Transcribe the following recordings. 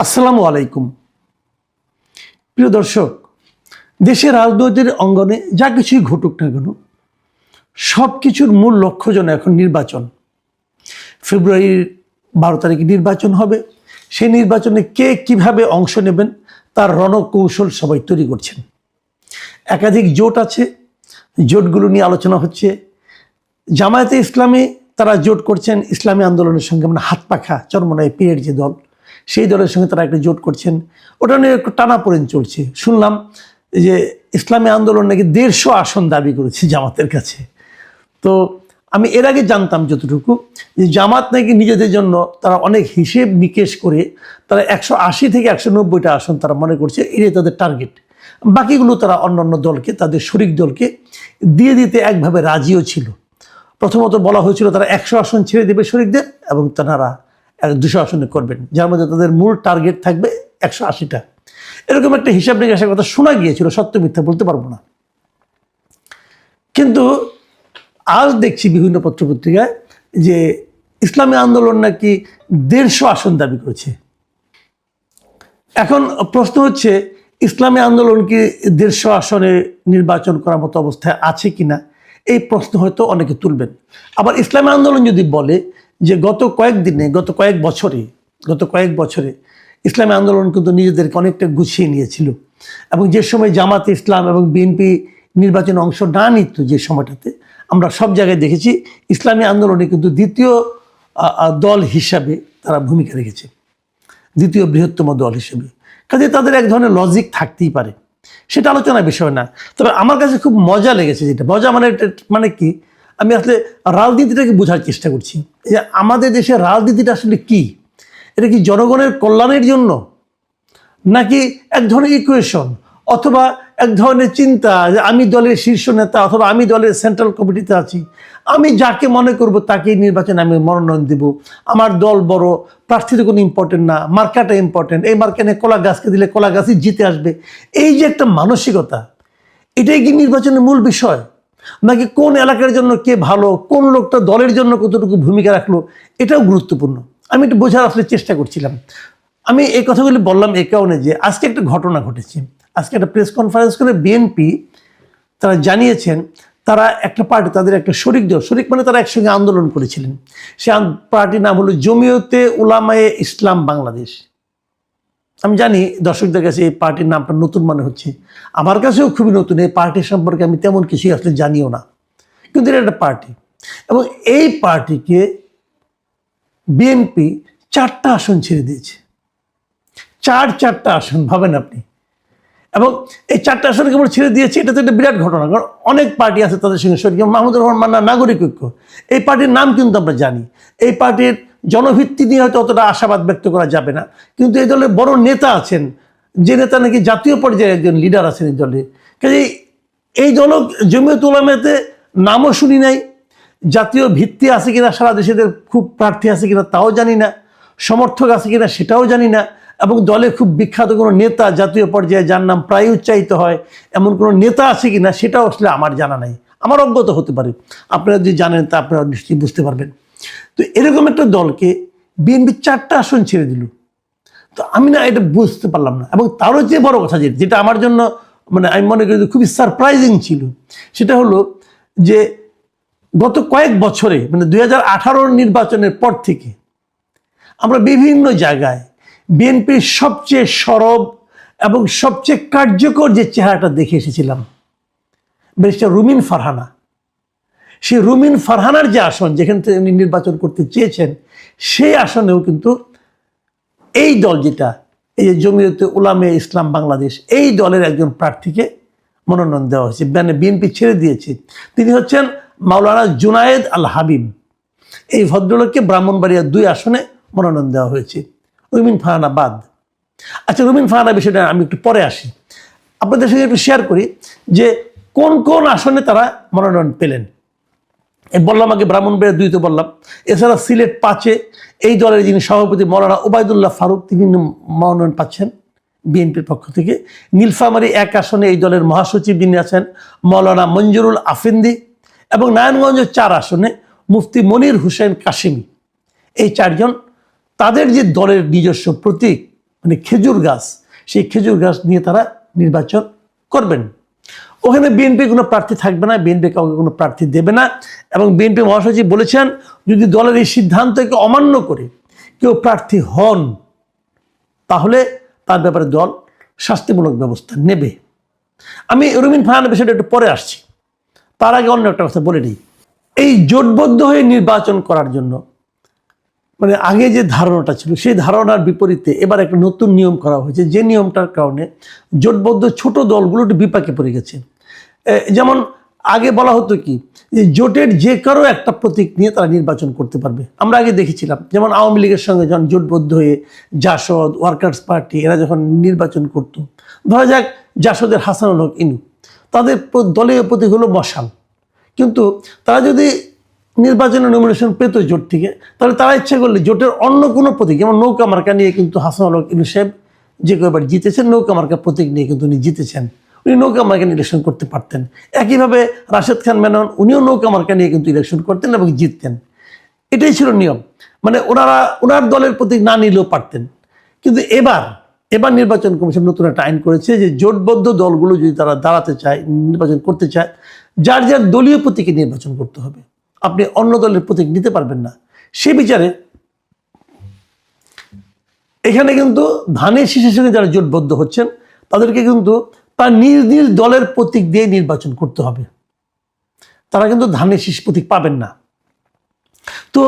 আসসালামু আলাইকুম। প্রিয় দর্শক, দেশের রাজনৈতিক অঙ্গনে যা কিছুই ঘটুক না কেন, সব কিছুর মূল লক্ষ্য যেন এখন নির্বাচন। ফেব্রুয়ারির 12 তারিখে নির্বাচন হবে। সেই নির্বাচনে কে কিভাবে অংশ নেবেন তার রণকৌশল সবাই তৈরি করছেন। একাধিক জোট আছে, জোটগুলো নিয়ে আলোচনা হচ্ছে। জামায়াতে ইসলামী তারা জোট করছেন ইসলামী আন্দোলনের সঙ্গে, মানে হাত পাখা চরমনায় পীরের যে দল, সেই দলের সঙ্গে তারা একটা জোট করছেন। ওটা নিয়ে একটু টানাপোড়েন চলছে। শুনলাম যে ইসলামী আন্দোলন নাকি 150 আসন দাবি করেছে জামাতের কাছে। তো আমি এর আগে জানতাম যতটুকু, যে জামাত নাকি নিজেদের জন্য তারা অনেক হিসেব নিকেশ করে তারা 180 থেকে 190টা আসন তারা মনে করছে এটাই তাদের টার্গেট। বাকিগুলো তারা অন্যান্য দলকে, তাদের শরিক দলকে দিয়ে দিতে একভাবে রাজিও ছিল। প্রথমত বলা হয়েছিল তারা 100 আসন ছেড়ে দেবে শরিকদের এবং তারা 200 আসনে করবেন, যার মধ্যে তাদের মূল টার্গেট থাকবে 180টা। এরকম একটা হিসাব নিকাশের কথা শোনা গিয়েছিল, সত্য মিথ্যা বলতে পারবো না। কিন্তু আজ দেখছি বিভিন্ন পত্রপত্রিকায় যে ইসলামী আন্দোলন নাকি 150 আসন দাবি করেছে। এখন প্রশ্ন হচ্ছে, ইসলামী আন্দোলন কি 150 আসনে নির্বাচন করার মতো অবস্থায় আছে কিনা, এই প্রশ্ন হয়তো অনেকে তুলবেন। আবার ইসলামী আন্দোলন যদি বলে যে গত কয়েক বছরে ইসলামী আন্দোলন কিন্তু নিজেদেরকে অনেকটা গুছিয়ে নিয়েছিল, এবং যে সময় জামাত ইসলাম এবং বিএনপি নির্বাচনে অংশ না নিত, যে সময়টাতে আমরা সব জায়গায় দেখেছি ইসলামী আন্দোলনে কিন্তু দ্বিতীয় দল হিসাবে তারা ভূমিকা রেখেছে, দ্বিতীয় বৃহত্তম দল হিসেবে। কাজে তাদের এক ধরনের লজিক থাকতেই পারে, সেটা আলোচনার বিষয় না। তবে আমার কাছে খুব মজা লেগেছে, যেটা মজা মানে কি, আমি আসলে রাজনীতিটাকে বোঝার চেষ্টা করছি যে আমাদের দেশের রাজনীতিটা আসলে কি। এটা কি জনগণের কল্যাণের জন্য, নাকি এক ধরনের ইকুয়েশন, অথবা এক ধরনের চিন্তা যে আমি দলের শীর্ষ নেতা অথবা আমি দলের সেন্ট্রাল কমিটিতে আছি, আমি যাকে মনে করব তাকেই নির্বাচনে আমি মনোনয়ন দেব, আমার দল বড়, প্রার্থীতে কোনো ইম্পর্টেন্ট না, মার্কাটা ইম্পর্টেন্ট, এই মার্কানে কলা গাছকে দিলে কলা গাছই জিতে আসবে। এই যে একটা মানসিকতা, এটাই কি নির্বাচনের মূল বিষয়, নাকি কোন এলাকার জন্য কে ভালো, কোন লোকটা দলের জন্য কতটুকু ভূমিকা রাখলো, এটাও গুরুত্বপূর্ণ। আমি একটু বোঝার আসলে চেষ্টা করছিলাম। আমি এই কথাগুলি বললাম এই কারণে যে আজকে একটা ঘটনা ঘটেছে। আজকে একটা প্রেস কনফারেন্স করে বিএনপি তারা জানিয়েছেন তারা একটা পার্টি, তাদের একটা শরিক দল, শরিক মানে তারা একসঙ্গে আন্দোলন করেছিলেন, সে পার্টির নাম হলো জমিয়তে উলামায়ে ইসলাম বাংলাদেশ। আমি জানি দর্শকদের কাছে এই পার্টির নামটা নতুন মনে হচ্ছে, আমার কাছেও খুবই নতুন। এই পার্টি সম্পর্কে আমি তেমন কিছুই আসলে জানিও না, কিন্তু এটা একটা পার্টি। এবং এই পার্টিকে বিএনপি 4টা আসন ছেড়ে দিয়েছে, চারটা আসন, ভাবেন আপনি। এবং এই 4টা আসন কেবল ছেড়ে দিয়েছে, এটা তো একটা বিরাট ঘটনা। কারণ অনেক পার্টি আছে তাদের সঙ্গে শরিক, মাহমুদুর রহমান মান্না নাগরিক ঐক্য, এই পার্টির নাম কিন্তু আমরা জানি। এই পার্টির জনভিত্তি নিয়ে হয়তো অতটা আশাবাদ ব্যক্ত করা যাবে না, কিন্তু এই দলে বড় নেতা আছেন, যে নেতা নাকি জাতীয় পর্যায়ে একজন লিডার আছেন এই দলে। কাজে এই দল জমিয়ত উলামাতে নামও শুনি নাই, জাতীয় ভিত্তি আছে কিনা, সারা দেশেদের খুব প্রার্থী আছে কিনা তাও জানি না, সমর্থক আছে কিনা সেটাও জানি না, এবং দলে খুব বিখ্যাত কোনো নেতা জাতীয় পর্যায়ে যার নাম প্রায় উচ্চারিত হয় এমন কোনো নেতা আছে কিনা সেটাও আসলে আমার জানা নাই। আমার অজ্ঞত হতে পারে, আপনারা যদি জানেন তা আপনারা নিশ্চয়ই বুঝতে পারবেন। তো এরকম একটা দলকে বিএনপি 4টা আসন ছেড়ে দিল। তো আমি না এটা বুঝতে পারলাম না। এবং তারও চেয়ে বড় কথা যেটা আমার জন্য, মানে আমি মনে করি খুবই সারপ্রাইজিং ছিল, সেটা হলো যে গত কয়েক বছরে, মানে 2018 নির্বাচনের পর থেকে আমরা বিভিন্ন জায়গায় বিএনপির সবচেয়ে সরব এবং সবচেয়ে কার্যকর যে চেহারাটা দেখে এসেছিলাম, ব্যারিস্টার রুমিন ফারহানা। সেই রুমিন ফারহানার যে আসন, যেখান থেকে উনি নির্বাচন করতে চেয়েছেন, সেই আসনেও কিন্তু এই দল, যেটা এই যে জমিয়তে উলামায়ে ইসলাম বাংলাদেশ, এই দলের একজন প্রার্থীকে মনোনয়ন দেওয়া হয়েছে, মানে বিএনপি ছেড়ে দিয়েছে। তিনি হচ্ছেন মাওলানা জুনায়েদ আল হাবিব। এই ভদ্রলোককে ব্রাহ্মণবাড়িয়া 2 আসনে মনোনয়ন দেওয়া হয়েছে, রুমিন ফারহানা বাদ। আচ্ছা, রুমিন ফারহানা বিষয়টা আমি একটু পরে আসি, আপনাদের সঙ্গে একটু শেয়ার করি যে কোন কোন আসনে তারা মনোনয়ন পেলেন। বললাম আগে ব্রাহ্মণবাড়িয়া 2 তো বললাম, এছাড়া সিলেট 5-এ এই দলের যিনি সভাপতি মৌলানা ওবায়দুল্লাহ ফারুক, তিনি মনোনয়ন পাচ্ছেন বিএনপির পক্ষ থেকে। নীলফামারী 1 আসনে এই দলের মহাসচিব যিনি আছেন মৌলানা মঞ্জুরুল আফেন্দি, এবং নারায়ণগঞ্জ 4 আসনে মুফতি মনির হুসেন কাশিমি। এই 4 জন তাদের যে দলের নিজস্ব প্রতীক মানে খেজুর গাছ, সেই খেজুর গাছ নিয়ে তারা নির্বাচন করবেন। ওখানে বিএনপি কোনো প্রার্থী থাকবে না, বিএনপি কাউকে কোনো প্রার্থী দেবে না। এবং বিএনপি মহাসচিব বলেছেন যদি দলের এই সিদ্ধান্তকে অমান্য করে কেউ প্রার্থী হন তাহলে তার ব্যাপারে দল শাস্তিমূলক ব্যবস্থা নেবে। আমি রুমিন ফারহানার বিষয়টা একটু পরে আসছি, তার আগে অন্য একটা কথা বলে নিই। এই জোটবদ্ধ হয়ে নির্বাচন করার জন্য মানে আগে যে ধারণাটা ছিল সেই ধারণার বিপরীতে এবার একটা নতুন নিয়ম করা হয়েছে, যে নিয়মটার কারণে জোটবদ্ধ ছোট দলগুলো একটু বিপাকে পড়ে গেছে। যেমন আগে বলা হতো কি যে জোটের যে কারো একটা প্রতীক নিয়ে তারা নির্বাচন করতে পারবে। আমরা আগে দেখেছিলাম যেমন আওয়ামী লীগের সঙ্গে যখন জোটবদ্ধ হয়ে জাসদ, ওয়ার্কার্স পার্টি এরা যখন নির্বাচন করত, ধরা যাক জাসদের হাসানুল হক ইনু, তাদের দলীয় প্রতীক হলো মশাল। কিন্তু তারা যদি নির্বাচনের নমিনেশন পেত জোট থেকে, তাহলে তারা ইচ্ছা করলে জোটের অন্য কোনো প্রতীক, যেমন নৌকা মার্কা নিয়ে কিন্তু হাসানুল হক ইনু সাহেব যে কয়েকবার জিতেছেন, নৌকা মার্কা প্রতীক নিয়ে কিন্তু উনি জিতেছেন, উনি নৌকা মার্কা নিয়ে ইলেকশন করতে পারতেন। একইভাবে রাশেদ খান মেনন উনিও নৌকা মার্কা নিয়ে কিন্তু ইলেকশন করতেন এবং জিততেন। এটাই ছিল নিয়ম, মানে ওনার দলের প্রতীক না নিলেও পারতেন। কিন্তু এবার নির্বাচন কমিশন নতুন একটা আইন করেছে যে জোটবদ্ধ দলগুলো যদি তারা দাঁড়াতে চায়, নির্বাচন করতে চায়, যার যার দলীয় প্রতীকে নির্বাচন করতে হবে, আপনি অন্য দলের প্রতীক নিতে পারবেন না। সে বিচারে এখানে কিন্তু ধানের শীষের সঙ্গে যারা জোটবদ্ধ হচ্ছেন তাদেরকে কিন্তু তার নিজ নিজ দলের প্রতীক দিয়ে নির্বাচন করতে হবে, তারা কিন্তু ধানের শীষ প্রতীক পাবেন না। তো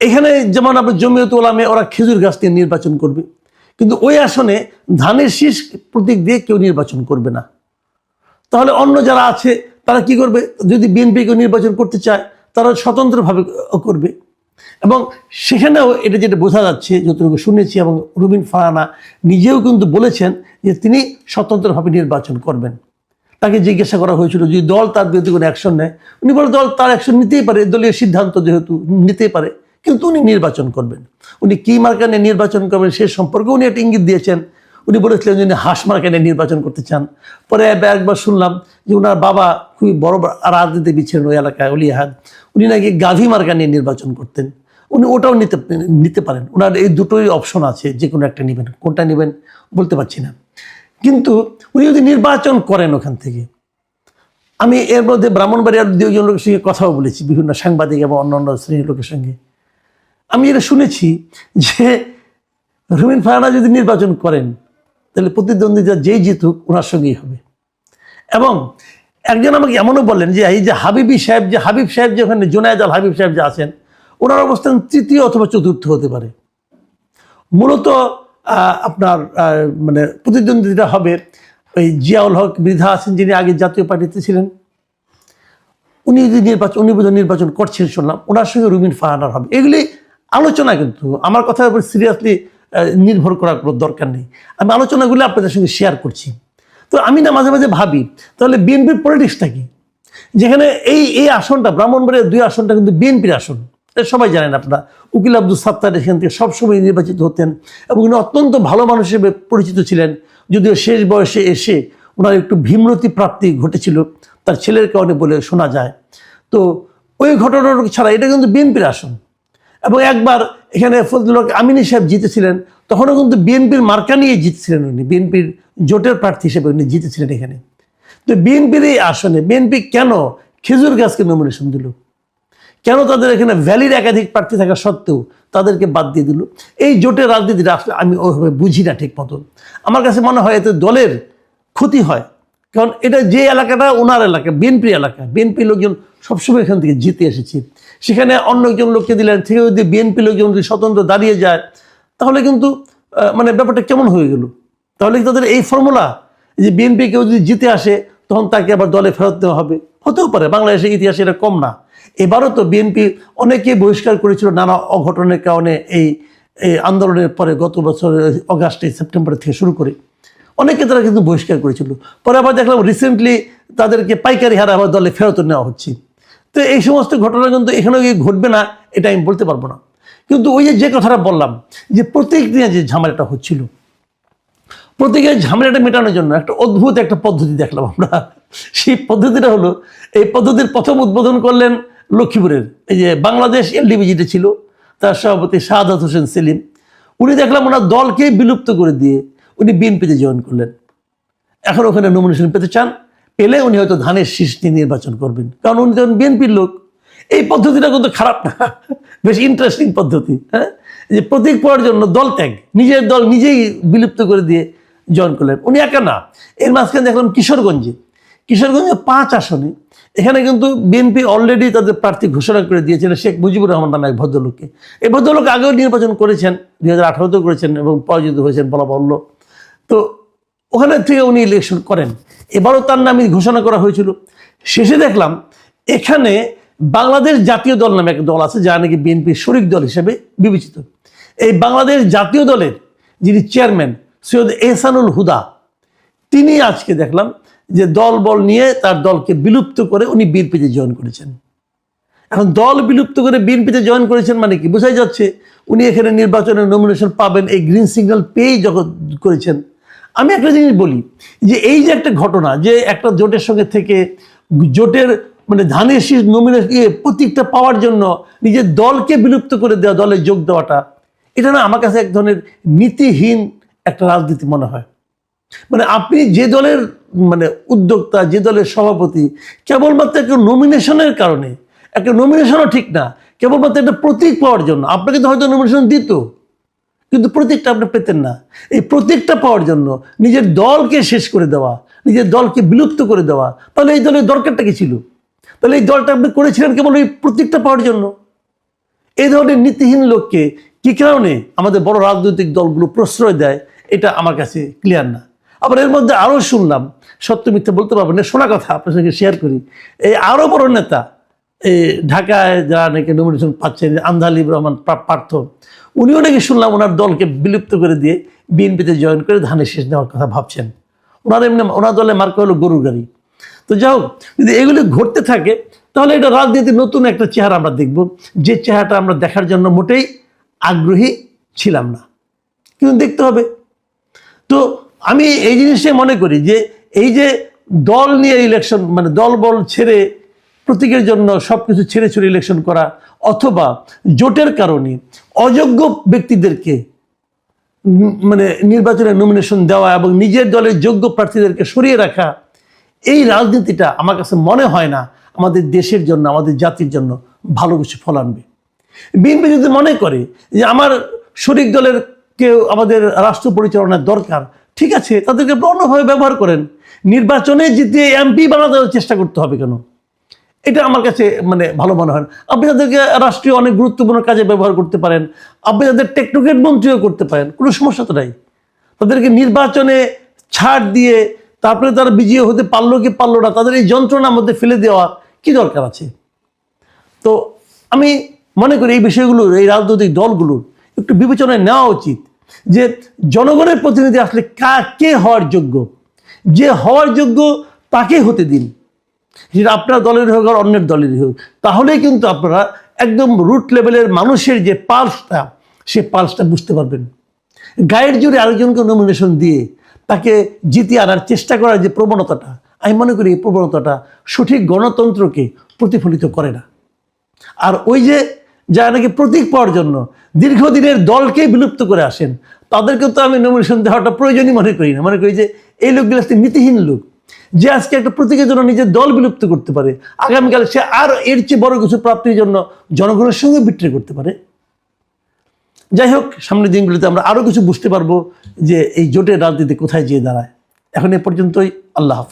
এখানে যেমন আপনার জমিয়তুল উলামা ওরা খেজুর গাছ দিয়ে নির্বাচন করবে, কিন্তু ওই আসনে ধানের শীষ প্রতীক দিয়ে কেউ নির্বাচন করবে না। তাহলে অন্য যারা আছে তারা কি করবে, যদি বিএনপি কেউ নির্বাচন করতে চায় তারা স্বতন্ত্রভাবে করবে। এবং সেখানেও এটা যেটা বোঝা যাচ্ছে, যতটুকু শুনেছি, এবং রুমিন ফারহানা নিজেও কিন্তু বলেছেন যে তিনি স্বতন্ত্রভাবে নির্বাচন করবেন। তাকে জিজ্ঞাসা করা হয়েছিল যদি দল তার বিরুদ্ধে কোনো অ্যাকশন নেয়, উনি বলে দল তার অ্যাকশন নিতেই পারে, দলীয় সিদ্ধান্ত যেহেতু নিতেই পারে, কিন্তু উনি নির্বাচন করবেন। উনি কি মার্কা নিয়ে নির্বাচন করবেন সে সম্পর্কে উনি একটা ইঙ্গিত দিয়েছেন। উনি বলেছিলেন যে উনি হাঁস মার্কা নিয়ে নির্বাচন করতে চান। পরে একবার শুনলাম যে ওনার বাবা খুবই বড় রাজনীতিবিদ ছিলেন ওই এলাকায়, অলি আহাদ, উনি নাকি গাভী মার্কা নিয়ে নির্বাচন করতেন। উনি ওটাও নিতে পারেন, ওনার এই দুটোই অপশন আছে, যে কোনো একটা নেবেন, কোনটা নেবেন বলতে পারছি না। কিন্তু উনি যদি নির্বাচন করেন ওখান থেকে, আমি এর মধ্যে ব্রাহ্মণবাড়িয়ার দুজন লোকের সঙ্গে কথাও বলেছি, বিভিন্ন সাংবাদিক এবং অন্যান্য শ্রেণীর লোকের সঙ্গে, আমি এটা শুনেছি যে রুমিন ফারহানা যদি নির্বাচন করেন তাহলে প্রতিদ্বন্দ্বিতা যেই জিতুক ওনার সঙ্গেই হবে। এবং একজন আমাকে এমনও বললেন যে এই যে হাবিব সাহেব যে ওখানে জুনায়েদ আল হাবিব সাহেব যে আছেন, ওনার অবস্থান তৃতীয় অথবা চতুর্থ হতে পারে। মূলত আপনার মানে প্রতিদ্বন্দ্বিতা হবে ওই জিয়াউল হক মৃধা আছেন, যিনি আগে জাতীয় পার্টিতে ছিলেন, উনি বোধহয় নির্বাচন করছেন শুনলাম, ওনার সঙ্গে রুমিন ফারহানার হবে। এগুলি আলোচনা, কিন্তু আমার কথার উপর সিরিয়াসলি নির্ভর করার কোনো দরকার নেই। আমি আলোচনাগুলো আপনাদের সঙ্গে শেয়ার করছি। তো আমি না মাঝে মাঝে ভাবি তাহলে বিএনপির পলিটিক্সটা কি, যেখানে এই আসনটা ব্রাহ্মণবাড়িয়ার 2 আসনটা কিন্তু বিএনপির আসন, এটা সবাই জানেন আপনারা। উকিল আব্দুল সাত্তার এখান থেকে সবসময় নির্বাচিত হতেন এবং উনি অত্যন্ত ভালো মানুষ হিসেবে পরিচিত ছিলেন, যদিও শেষ বয়সে এসে ওনার একটু ভীমরতি প্রাপ্তি ঘটেছিল তার ছেলের কারণে বলে শোনা যায়। তো ওই ঘটনার ছাড়া এটা কিন্তু বিএনপির আসন। এবং একবার এখানে ফজলুল হক আমিনী সাহেব জিতেছিলেন, তখনও কিন্তু বিএনপির মার্কা নিয়ে জিতেছিলেন উনি, বিএনপির জোটের প্রার্থী হিসেবে উনি জিতেছিলেন এখানে। তো বিএনপির এই আসনে বিএনপি কেন খেজুর গাছকে নমিনেশন দিল, কেন তাদের এখানে ভ্যালির একাধিক প্রার্থী থাকা সত্ত্বেও তাদেরকে বাদ দিয়ে দিল? এই জোটের রাজনীতিটা আসলে আমি ওইভাবে বুঝি না ঠিক মতন। আমার কাছে মনে হয় এতে দলের ক্ষতি হয়, কারণ এটা যে এলাকাটা ওনার এলাকা, বিএনপি এলাকা, বিএনপি লোকজন সবসময় এখান থেকে জিতে এসেছে, সেখানে অন্য একজন লোককে দিলেন, থেকে যদি বিএনপি লোকজন যদি স্বতন্ত্র দাঁড়িয়ে যায় তাহলে কিন্তু মানে ব্যাপারটা কেমন হয়ে গেল? তাহলে কি তাদের এই ফর্মুলা যে বিএনপি কেউ যদি জিতে আসে তখন তাকে আবার দলে ফেরত দেওয়া হবে? হতেও পারে, বাংলাদেশের ইতিহাসে এটা কম না। এবারও তো বিএনপি অনেকে বহিষ্কার করেছিল নানা অঘটনের কারণে, এই আন্দোলনের পরে গত বছর অগাস্টে সেপ্টেম্বর থেকে শুরু করে অনেকে তারা কিন্তু বহিষ্কার করেছিল। পরে আবার দেখলাম রিসেন্টলি তাদেরকে পাইকারি হারে আবার দলে ফেরত নেওয়া হচ্ছে। তো এই সমস্ত ঘটনা কিন্তু এখানেও গিয়ে ঘটবে না এটা আমি বলতে পারবো না। কিন্তু ওই যে কথাটা বললাম যে প্রত্যেক দিনে যে ঝামেলাটা হচ্ছিল, প্রত্যেকের ঝামেলাটা মেটানোর জন্য একটা অদ্ভুত একটা পদ্ধতি দেখলাম আমরা। সেই পদ্ধতিটা হলো, এই পদ্ধতির প্রথম উদ্বোধন করলেন লক্ষ্মীপুরের এই যে বাংলাদেশ এলডিপি যেটা ছিল, তার সভাপতি শাহাদাত হোসেন সেলিম। উনি দেখলাম ওনার দলকে বিলুপ্ত করে দিয়ে উনি বিএনপিতে জয়েন করলেন। এখন ওখানে নমিনেশন পেতে চান, পেলে উনি হয়তো ধানের শীষ নিয়ে নির্বাচন করবেন, কারণ উনি তখন বিএনপির লোক। এই পদ্ধতিটা কিন্তু খারাপ না, বেশ ইন্টারেস্টিং পদ্ধতি। হ্যাঁ, যে প্রতীক পাওয়ার জন্য দল ত্যাগ, নিজের দল নিজেই বিলুপ্ত করে দিয়ে জয়েন করলেন। উনি একা না, এর মাঝখানে দেখলাম কিশোরগঞ্জে 5 আসনে, এখানে কিন্তু বিএনপি অলরেডি তাদের প্রার্থী ঘোষণা করে দিয়েছিলেন শেখ মুজিবুর রহমান নামে এক ভদ্রলোককে। এই ভদ্রলোক আগেও নির্বাচন করেছেন, 2018-তেও করেছেন এবং পরাজিত হয়েছেন বলা বাহুল্য। তো ওখানে থেকে উনি ইলেকশন করেন, এবারও তার নামে ঘোষণা করা হয়েছিল। শেষে দেখলাম এখানে বাংলাদেশ জাতীয় দল নামে একটা দল আছে, যা নাকি বিএনপির শরিক দল হিসেবে বিবেচিত। এই বাংলাদেশ জাতীয় দলের যিনি চেয়ারম্যান সৈয়দ এহসানুল হুদা, তিনি আজকে দেখলাম যে দল বল নিয়ে তার দলকে বিলুপ্ত করে উনি বিএনপিতে জয়েন করেছেন। এখন দল বিলুপ্ত করে বিএনপিতে জয়েন করেছেন মানে কি বোঝাই যাচ্ছে উনি এখানে নির্বাচনের নমিনেশন পাবেন এই গ্রিন সিগন্যাল পেয়েই যখন করেছেন। আমি একটা জিনিস বলি যে এই যে একটা ঘটনা, যে একটা জোটের সঙ্গে থেকে জোটের মানে ধানের শীষ নমিনেশন প্রতীকটা পাওয়ার জন্য নিজের দলকে বিলুপ্ত করে দেওয়া, দলে যোগ দেওয়াটা, এটা না আমার কাছে এক ধরনের নীতিহীন একটা রাজনীতি মনে হয়। মানে আপনি যে দলের মানে উদ্যোক্তা, যে দলের সভাপতি, কেবলমাত্র একটা নমিনেশনের কারণে, একটা নমিনেশনও ঠিক না, কেবলমাত্র একটা প্রতীক পাওয়ার জন্য, আপনাকে তো হয়তো নমিনেশন দিত কিন্তু প্রতীকটা আপনি পেতেন না, এই প্রতীকটা পাওয়ার জন্য নিজের দলকে শেষ করে দেওয়া, নিজের দলকে বিলুপ্ত করে দেওয়া, তাহলে এই দলের দরকারটা কি ছিল? তাহলে এই দলটা আপনি করেছিলেন কেবল এই প্রতীকটা পাওয়ার জন্য। এই ধরনের নীতিহীন লোককে কি কারণে আমাদের বড় রাজনৈতিক দলগুলো প্রশ্রয় দেয়, এটা আমার কাছে ক্লিয়ার না। আবার এর মধ্যে আরও শুনলাম, সত্য মিথ্যা বলতে পারবেন না, শোনা কথা আপনার সঙ্গে শেয়ার করি, এই আরও বড় নেতা এই ঢাকায় যারা নাকি নমিনেশন পাচ্ছেন, আন্দালিব রহমান পার্থ, উনিও নাকি শুনলাম ওনার দলকে বিলুপ্ত করে দিয়ে বিএনপিতে জয়েন করে ধানের শীষ নেওয়ার কথা ভাবছেন। ওনার এমনি ওনার দলে মার্কা হলো গরুর গাড়ি। তো যাই হোক, যদি এগুলি ঘটতে থাকে তাহলে এটা রাজনীতির নতুন একটা চেহারা আমরা দেখব, যে চেহারাটা আমরা দেখার জন্য মোটেই আগ্রহী ছিলাম না, কিন্তু দেখতে হবে। তো আমি এই জিনিসটাই মনে করি যে এই যে দল নিয়ে ইলেকশন, মানে দল বল ছেড়ে প্রতীকের জন্য সব কিছু ছেড়ে ছুড়ে ইলেকশন করা, অথবা জোটের কারণে অযোগ্য ব্যক্তিদেরকে মানে নির্বাচনে নমিনেশন দেওয়া এবং নিজের দলের যোগ্য প্রার্থীদেরকে সরিয়ে রাখা, এই রাজনীতিটা আমার কাছে মনে হয় না আমাদের দেশের জন্য, আমাদের জাতির জন্য ভালো কিছু ফল আনবে। বিএনপি যদি মনে করে যে আমার শরিক দলের কেউ আমাদের রাষ্ট্র পরিচালনার দরকার, ঠিক আছে, তাদেরকে অন্যভাবে ব্যবহার করেন। নির্বাচনে জিতে এমপি বানাতে চেষ্টা করতে হবে কেন? এটা আমার কাছে মানে ভালো মনে হয় না। আপনি তাদেরকে রাষ্ট্রীয় অনেক গুরুত্বপূর্ণ কাজে ব্যবহার করতে পারেন, আপনি তাদের টেকনোক্রেট মন্ত্রীও করতে পারেন, কোনো সমস্যা তো নাই। তাদেরকে নির্বাচনে ছাড় দিয়ে তারপরে তারা বিজয়ী হতে পারলো কি পারলো না, তাদের এই যন্ত্রণার মধ্যে ফেলে দেওয়া কি দরকার আছে? তো আমি মনে করি এই বিষয়গুলো এই রাজনৈতিক দলগুলোর একটু বিবেচনায় নেওয়া উচিত যে জনগণের প্রতিনিধি আসলে কে হওয়ার যোগ্য, যে হওয়ার যোগ্য তাকে হতে দিন, যেটা আপনার দলের হোক আর অন্যের দলেরই হোক। তাহলেই কিন্তু আপনারা একদম রুট লেভেলের মানুষের যে পালসটা, সে পালসটা বুঝতে পারবেন। গায়ের জোরে আরেকজনকে নমিনেশন দিয়ে তাকে জিতিয়ে আনার চেষ্টা করার যে প্রবণতাটা, আমি মনে করি এই প্রবণতাটা সঠিক গণতন্ত্রকে প্রতিফলিত করে না। আর ওই যে যারা নাকি প্রতীক পাওয়ার জন্য দীর্ঘদিনের দলকে বিলুপ্ত করে আসেন, তাদেরকে তো আমি নমিনেশন দেওয়াটা প্রয়োজনই মনে করি না। মনে করি যে এই লোকগুলো আসলে নীতিহীন লোক, যে আজকে একটা প্রতীকের জন্য নিজের দল বিলুপ্ত করতে পারে, আগামীকাল সে আর এর চেয়ে বড় কিছু প্রাপ্তির জন্য জনগণের সঙ্গে বিট্রে করতে পারে। যাই হোক, সামনের দিনগুলিতে আমরা আরও কিছু বুঝতে পারবো যে এই জোটের রাজনীতি কোথায় যেয়ে দাঁড়ায়। এখন এ পর্যন্তই, আল্লাহ হাফেজ।